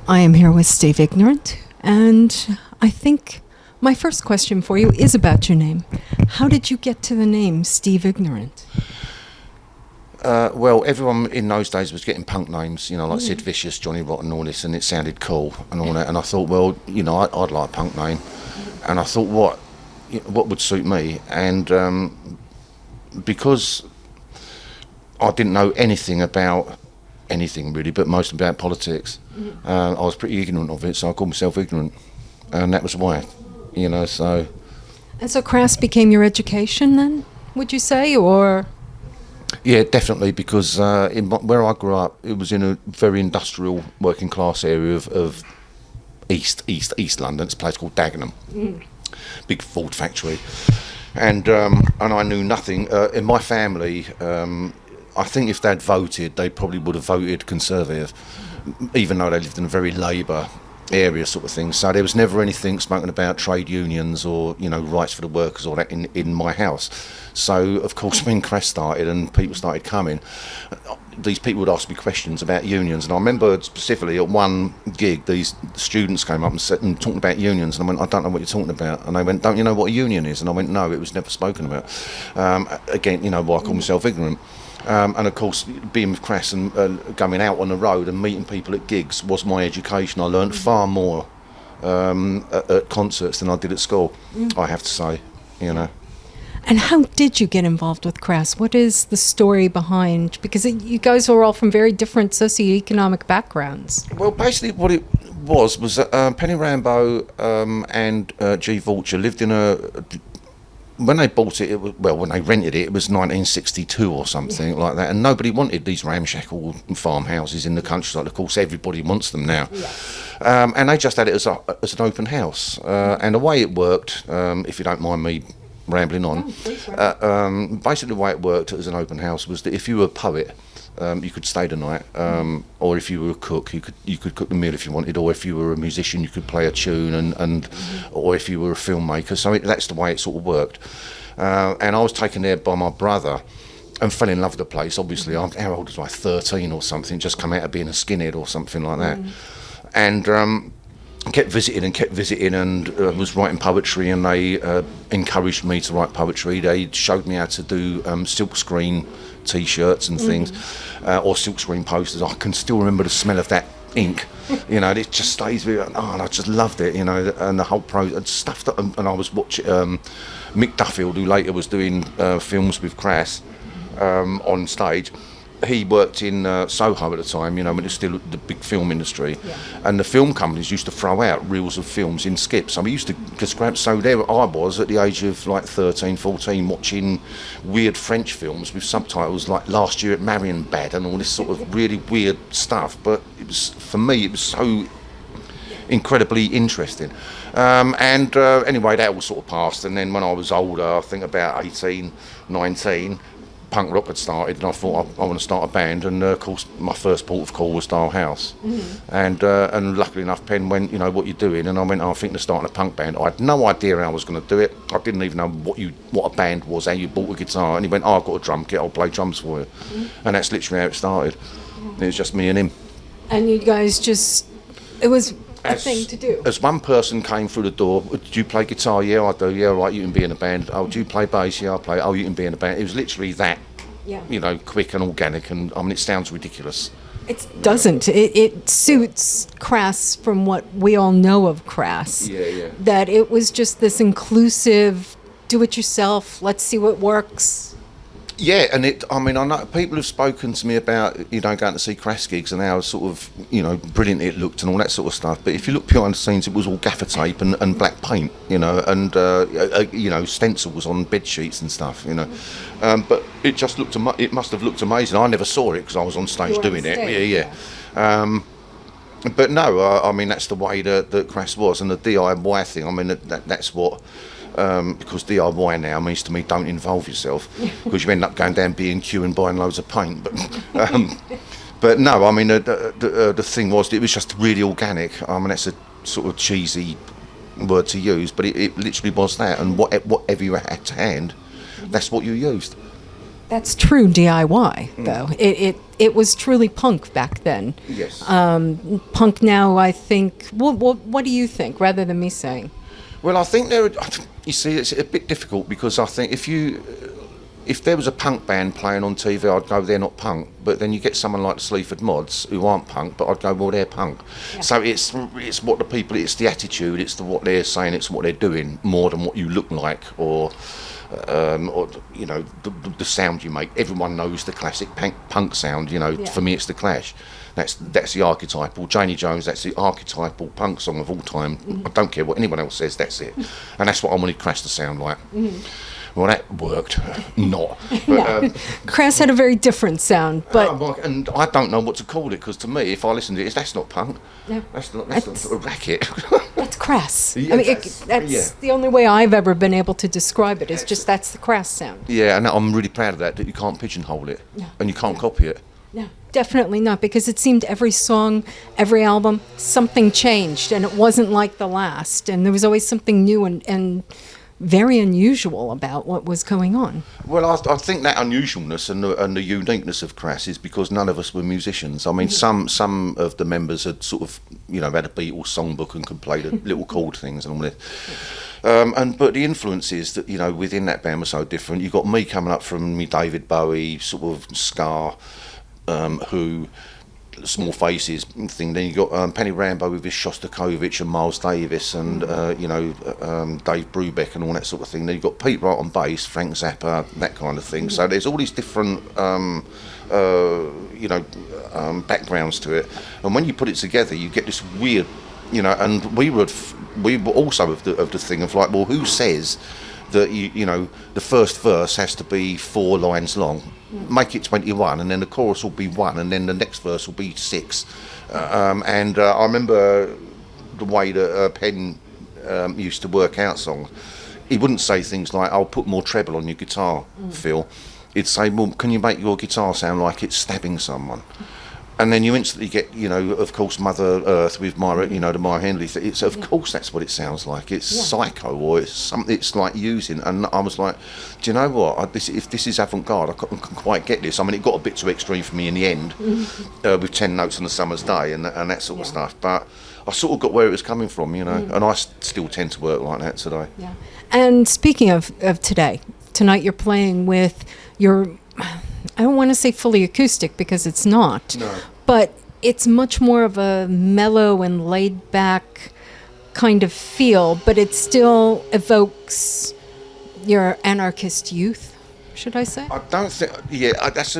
I am here with Steve Ignorant, and I think my first question for you is about your name. How did you get to the name Steve Ignorant? Well, everyone in those days was getting punk names, you know, like Sid Vicious, Johnny Rotten, all this, and it sounded cool and all that. And I thought, well, you know, I'd like a punk name, and I thought, what would suit me? And because I didn't know anything about anything really, but most about politics, I was pretty ignorant of it, so I called myself Ignorant, and that was why, you know. So. And so Crass became your education then, would you say, or? Yeah, definitely, because where I grew up, it was in a very industrial working class area of East London. It's a place called Dagenham, big Ford factory, and I knew nothing. In my family, I think if they'd voted, they probably would have voted Conservative, even though they lived in a very Labour area sort of thing. So there was never anything spoken about trade unions or, you know, rights for the workers or that in my house. So of course when Crass started and people started coming, these people would ask me questions about unions, and I remember specifically at one gig these students came up and talked about unions, and I went, I don't know what you're talking about. And they went, don't you know what a union is? And I went, no, it was never spoken about. Again, you know, why I call myself ignorant. And of course, being with Crass and going out on the road and meeting people at gigs was my education. I learned far more at concerts than I did at school, I have to say, you know. And how did you get involved with Crass? What is the story behind? Because you guys are all from very different socioeconomic backgrounds. Well, basically what it was Penny Rambo and G. Vulture lived in a... When they bought it, when they rented it, it was 1962 or something like that, and nobody wanted these ramshackle farmhouses in the countryside. Of course, everybody wants them now. And they just had it as an open house. And the way it worked, if you don't mind me rambling on, basically the way it worked as an open house was that if you were a poet, you could stay the night, or if you were a cook, you could cook the meal if you wanted, or if you were a musician, you could play a tune, and or if you were a filmmaker. So that's the way it sort of worked. And I was taken there by my brother and fell in love with the place. Obviously, how old was I? 13 or something. Just come out of being a skinhead or something like that, and kept visiting, and was writing poetry, and they encouraged me to write poetry. They showed me how to do silkscreen T-shirts and things, or silkscreen posters. I can still remember the smell of that ink. You know, it just stays with me. Oh, and I just loved it. You know, and the whole stuff that. And I was watching Mick Duffield, who later was doing films with Crass on stage. He worked in Soho at the time, you know, when it was still the big film industry, and the film companies used to throw out reels of films in skips. And we used to just grab. So there I was at the age of like 13, 14, watching weird French films with subtitles, like Last Year at Marienbad and all this sort of really weird stuff. But it was, for me, it was so incredibly interesting. Anyway, that all sort of passed. And then when I was older, I think about 18, 19. Punk rock had started, and I thought I want to start a band, and of course my first port of call was Dial House, and luckily enough Penn went, you know, what you doing? And I went, I think they're starting a punk band. I had no idea how I was going to do it. I didn't even know what a band was, how you bought a guitar. And he went, I've got a drum kit, I'll play drums for you. And that's literally how it started. It was just me and him. And you guys just, it was a thing to do. As one person came through the door, do you play guitar? Yeah, I do. Yeah, right, you can be in a band. Oh, do you play bass? Yeah, I play. Oh, you can be in a band. It was literally that, you know, quick and organic. And I mean, it sounds ridiculous. It doesn't. It suits Crass from what we all know of Crass. Yeah. That it was just this inclusive, do it yourself, let's see what works. Yeah, and I mean, I know people have spoken to me about, going to see Crass gigs and how sort of, brilliant it looked and all that sort of stuff. But if you look behind the scenes, it was all gaffer tape and black paint, and, stencils on bed sheets and stuff, But it just it must have looked amazing. I never saw it because I was on stage doing it. Yeah. But no, I mean, that's the way that Crass was. And the DIY thing, I mean, that's what... because DIY now means to me don't involve yourself, because you end up going down B&Q and buying loads of paint. But no, I mean, the thing was, it was just really organic. I mean, that's a sort of cheesy word to use, but it literally was that. And whatever you had to hand, that's what you used. That's true DIY, though. It was truly punk back then. Yes. Punk now, I think... What do you think, rather than me saying? Well, I think you see, it's a bit difficult, because I think if there was a punk band playing on TV, I'd go, they're not punk. But then you get someone like the Sleaford Mods, who aren't punk, but I'd go, well, they're punk. Yeah. So it's what the people, it's the attitude, it's what they're saying, it's what they're doing, more than what you look like, or the sound you make. Everyone knows the classic punk sound. Yeah. For me, it's the Clash. That's the archetypal. Janie Jones, that's the archetypal punk song of all time. I don't care what anyone else says, that's it. And that's what I wanted Crass to sound like. Well, that worked. Not. But, no. Crass had a very different sound, but... and I don't know what to call it, because to me, if I listen to it, that's not punk. No. That's not a racket. That's Crass. Yeah, I mean, that's the only way I've ever been able to describe it, is just that's the Crass sound. Yeah, and I'm really proud of that you can't pigeonhole it. No. And you can't copy it. No, definitely not, because it seemed every song, every album, something changed, and it wasn't like the last, and there was always something new and very unusual about what was going on. Well, I think that unusualness and the uniqueness of Crass is because none of us were musicians. I mean, some of the members had sort of, had a Beatles songbook and could play the little chord things and all this. But the influences that, within that band were so different. You got me coming up from me David Bowie, sort of ska, Who, Small Faces thing. Then you got Penny Rambo with his Shostakovich and Miles Davis and Dave Brubeck and all that sort of thing. Then you got Pete Wright on bass, Frank Zappa, that kind of thing. So there's all these different backgrounds to it, and when you put it together, you get this weird, And we were also of the thing of like, well, who says that the first verse has to be 4 lines long? Make it 21, and then the chorus will be 1, and then the next verse will be 6. I remember the way that Penn used to work out songs. He wouldn't say things like, "I'll put more treble on your guitar, Phil." He'd say, "Well, can you make your guitar sound like it's stabbing someone?" And then you instantly get, of course, Mother Earth with Myra, the Myra Hindley. Of course, that's what it sounds like. It's psycho, or it's something. It's like using. And I was like, do you know what? If this is avant-garde, I can quite get this. I mean, it got a bit too extreme for me in the end, with 10 notes on a summer's day and that sort of stuff. But I sort of got where it was coming from, And I still tend to work like that today. Yeah. And speaking of today, tonight you're playing with your... I don't want to say fully acoustic, because it's not. No. But it's much more of a mellow and laid back kind of feel, but it still evokes your anarchist youth, should I say? I don't think... Yeah, that's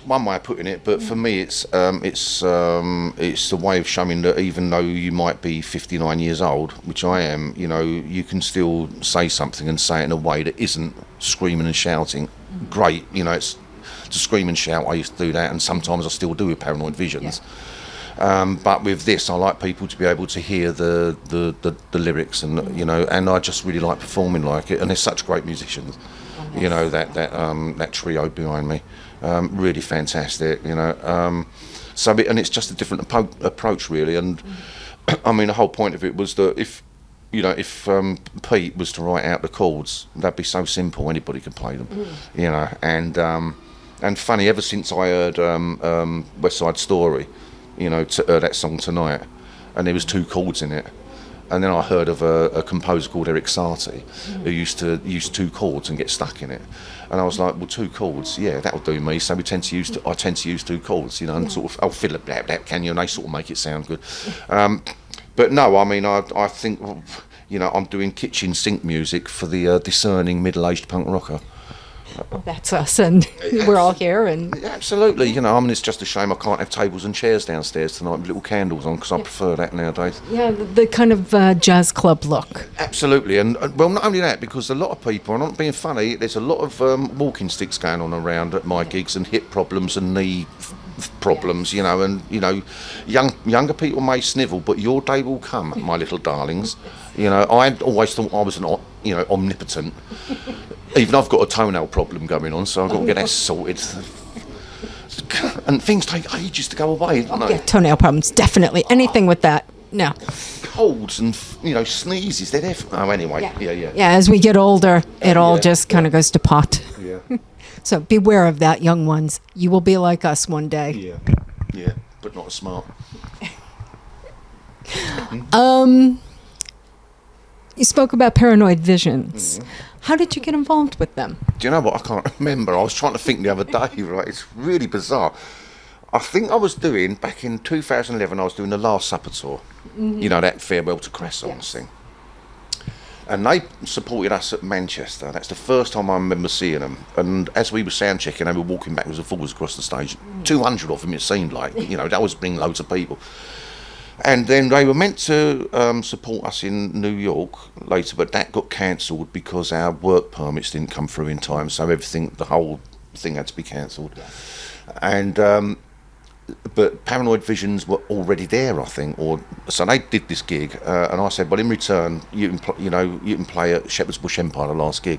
one way of putting it, but for me it's the way of showing that even though you might be 59 years old, which I am, you can still say something and say it in a way that isn't screaming and shouting. Great, it's... To scream and shout, I used to do that, and sometimes I still do with Paranoid Visions. Yeah. But with this, I like people to be able to hear the lyrics, and and I just really like performing like it. And there's such great musicians, that trio behind me, really fantastic, So and it's just a different approach really. And I mean, the whole point of it was that if Pete was to write out the chords, that'd be so simple, anybody could play them, And funny, ever since I heard West Side Story, that song Tonight, and there was 2 chords in it, and then I heard of a composer called Eric Satie, who used to use 2 chords and get stuck in it, and I was like, well, 2 chords, yeah, that'll do me. So I tend to use 2 chords, and sort of, I'll fiddle that, can you? And they sort of make it sound good. But no, I mean, I think, I'm doing kitchen sink music for the discerning middle-aged punk rocker. Oh, that's us, and we're all here. And Absolutely, I mean, it's just a shame I can't have tables and chairs downstairs tonight with little candles on, because I prefer that nowadays. yeah, the kind of jazz club look. Absolutely, and well, not only that, because a lot of people, I'm not being funny, there's a lot of walking sticks going on around at my gigs, and hip problems and knee problems, and younger people may snivel, but your day will come, my little darlings. I always thought I was omnipotent. Even I've got a toenail problem going on, so I've got to get that sorted. And things take ages to go away, don't they? Yeah, toenail problems, definitely. Anything with that, no. Colds and sneezes, they're there. Oh, anyway, yeah. Yeah, as we get older, it all just kind of goes to pot. Yeah. So beware of that, young ones. You will be like us one day. Yeah, but not as smart. You spoke about Paranoid Visions. How did you get involved with them? Do you know what? I can't remember. I was trying to think the other day, right? It's really bizarre. I think I was doing, back in 2011, I was doing the Last Supper tour. That Farewell to Crass thing. And they supported us at Manchester. That's the first time I remember seeing them. And as we were sound checking, they were walking backwards and forwards across the stage. 200 of them, it seemed like. That was bringing loads of people. And then they were meant to support us in New York later, but that got cancelled because our work permits didn't come through in time. So the whole thing had to be cancelled. And but Paranoid Visions were already there, I think, so they did this gig, and I said, well, in return, you can play at Shepherd's Bush Empire, the last gig.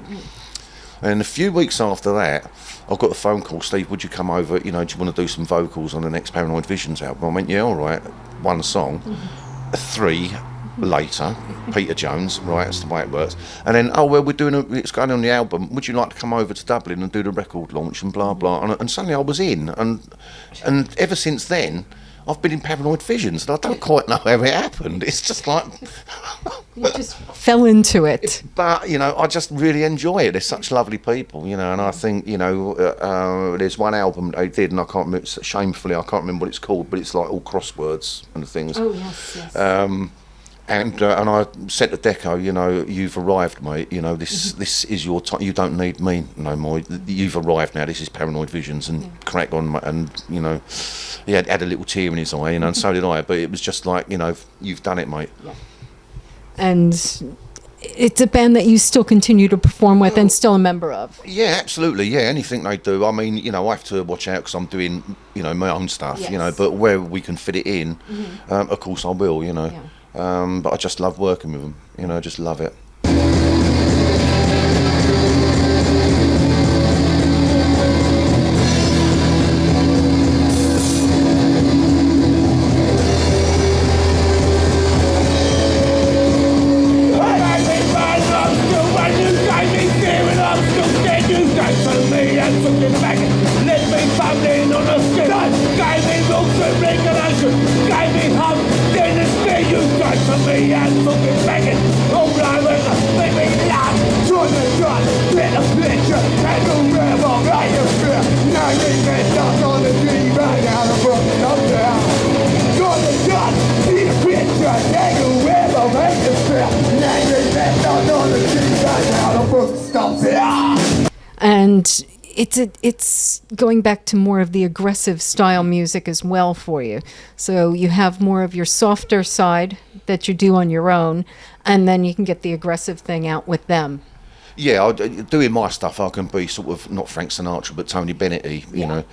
And a few weeks after that, I got a phone call, Steve, would you come over, do you want to do some vocals on the next Paranoid Visions album? I went, yeah, all right, one song. 3 later, Peter Jones, right, that's the way it works. And then, it's going on the album, would you like to come over to Dublin and do the record launch and blah, blah. And suddenly I was in, and ever since then, I've been in Paranoid Visions, and I don't quite know how it happened. It's just like... You just fell into it. But, I just really enjoy it. They're such lovely people, and I think, there's one album they did, and I can't remember, shamefully, I can't remember what it's called, but it's like all crosswords and things. Oh, yes. And I said to Deco, you've arrived, mate. This is your time. You don't need me no more. You've arrived now. This is Paranoid Visions, and crack on. And he had a little tear in his eye, and so did I. But it was just like, you've done it, mate. Yeah. And it's a band that you still continue to perform with and still a member of. Yeah, absolutely. Yeah, anything they do. I mean, I have to watch out because I'm doing, my own stuff. Yes. But where we can fit it in, of course I will. Yeah. But I just love working with them, I just love it. And it's going back to more of the aggressive style music as well for you. So you have more of your softer side that you do on your own, and then you can get the aggressive thing out with them. Yeah, doing my stuff, I can be sort of not Frank Sinatra, but Tony Bennett-y, you know.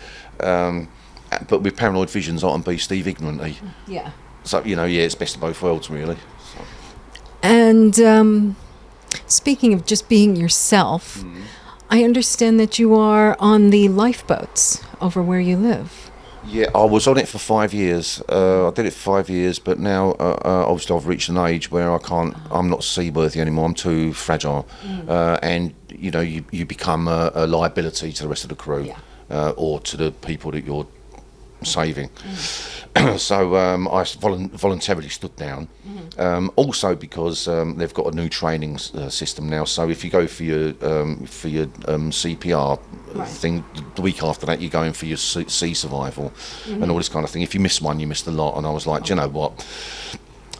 But with Paranoid Visions, I can be Steve Ignorant-y. Yeah. So, it's best of both worlds, really. So. And speaking of just being yourself, I understand that you are on the lifeboats over where you live. Yeah, I was on it for 5 years. I did it for 5 years, but now obviously I've reached an age where I'm not seaworthy anymore. I'm too fragile, and you become a liability to the rest of the crew, or to the people that you're saving. So I voluntarily stood down. Also because they've got a new training system now. So if you go for your CPR thing, the week after that you're going for your sea survival and all this kind of thing. If you miss one, you missed a lot. And I was like, do you know what?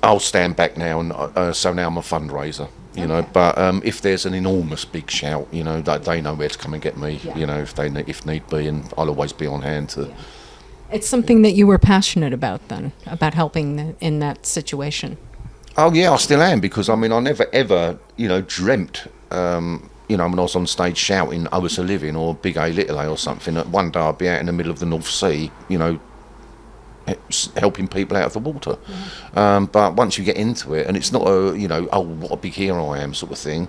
I'll stand back now. And so now I'm a fundraiser. you know. But if there's an enormous big shout, you know, they know where to come and get me, you know, if need be, and I'll always be on hand to. Yeah. It's something that you were passionate about then, about helping in that situation. Oh yeah, I still am, because I mean, I never ever, you know, dreamt, you know, when I was on stage shouting "I was a living" or "Big A, Little A" or something, that one day I'd be out in the middle of the North Sea, you know, helping people out of the water. But once you get into it, and it's not a, you know, oh, what a big hero I am sort of thing.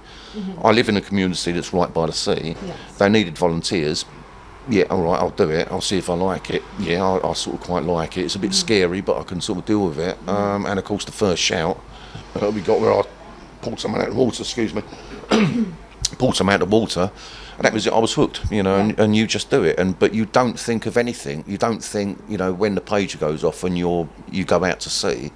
I live in a community that's right by the sea. They needed volunteers. Yeah, all right, I'll do it. I'll see if I like it. Yeah, I sort of quite like it. It's a bit scary, but I can sort of deal with it. And of course, the first shout we got, where I pulled someone out of the water, excuse me, pulled someone out of the water, and that was it. I was hooked, you know, and you just do it. But you don't think of anything. You don't think, you know, when the pager goes off and you go out to sea,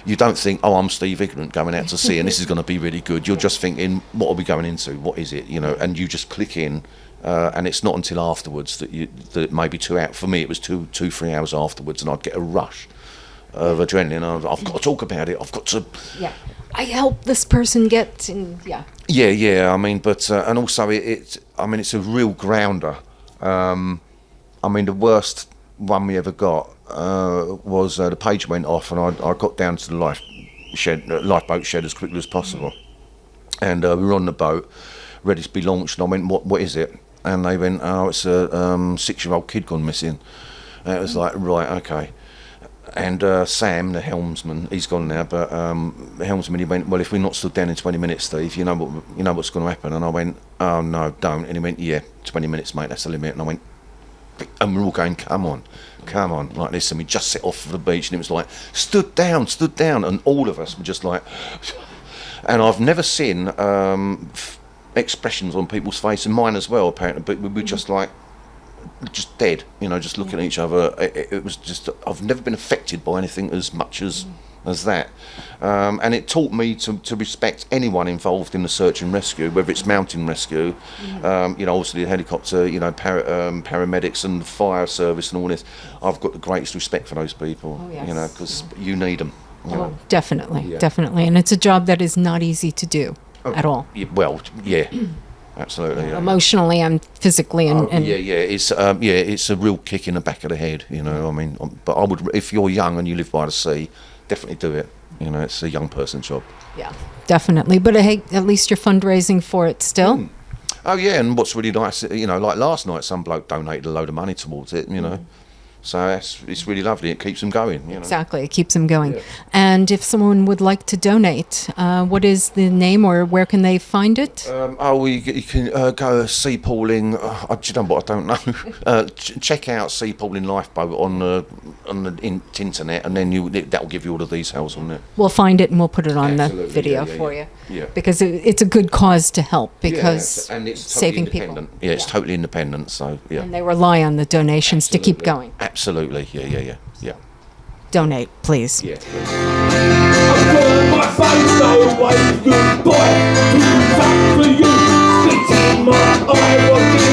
you don't think, oh, I'm Steve Ignorant going out to sea and this is going to be really good. You're just thinking, what are we going into? What is it? You know, and you just click in. And it's not until afterwards that it may be 2 hours. For me, it was 3 hours afterwards, and I'd get a rush of adrenaline. I've got to talk about it. I've got to. Yeah, I helped this person get. Yeah. I mean, but and also I mean, it's a real grounder. I mean, the worst one we ever got was the page went off, and I got down to the lifeboat shed as quickly as possible, and we were on the boat, ready to be launched. And I went, "What is it?" And they went, "Oh, it's a 6-year-old kid gone missing." And it was like, right, okay. And Sam, the helmsman, he's gone now, but the helmsman, he went, "Well, if we're not stood down in 20 minutes, Steve, you know what's going to happen." And I went, "Oh no, don't." And he went, "Yeah, 20 minutes, mate, that's the limit." And I went, and we're all going, come on, like this. And we just set off for the beach, and it was like, stood down, and all of us were just like, and I've never seen expressions on people's face, and mine as well apparently, but we were just like, just dead, you know, just looking at each other. It was just, I've never been affected by anything as much as that, and it taught me to respect anyone involved in the search and rescue, whether it's mountain rescue, you know, obviously the helicopter, you know, paramedics and fire service and all this. I've got the greatest respect for those people, you know, because you need them. Oh, definitely, and it's a job that is not easy to do at all. Well, yeah. Absolutely, yeah. Emotionally and physically, and it's a real kick in the back of the head, you know. I mean, but I would, if you're young and you live by the sea, definitely do it. You know, it's a young person's job. Yeah, definitely. But hey, at least you're fundraising for it still. Oh yeah, and what's really nice, you know, like last night, some bloke donated a load of money towards it, you know. So it's really lovely. It keeps them going. You know? Exactly, it keeps them going. Yeah. And if someone would like to donate, what is the name, or where can they find it? You can go Sea Palling. Do you know what? I don't know. Check out Sea Palling Lifeboat on the internet, and then that will give you all the details on it. We'll find it and we'll put it on the video for you. Yeah. Because it's a good cause to help, because and it's totally saving people. Yeah, it's totally independent. So yeah. And they rely on the donations to keep going. Absolutely, yeah. Donate, please. Yeah. Goodbye to you, for you, split in my eye.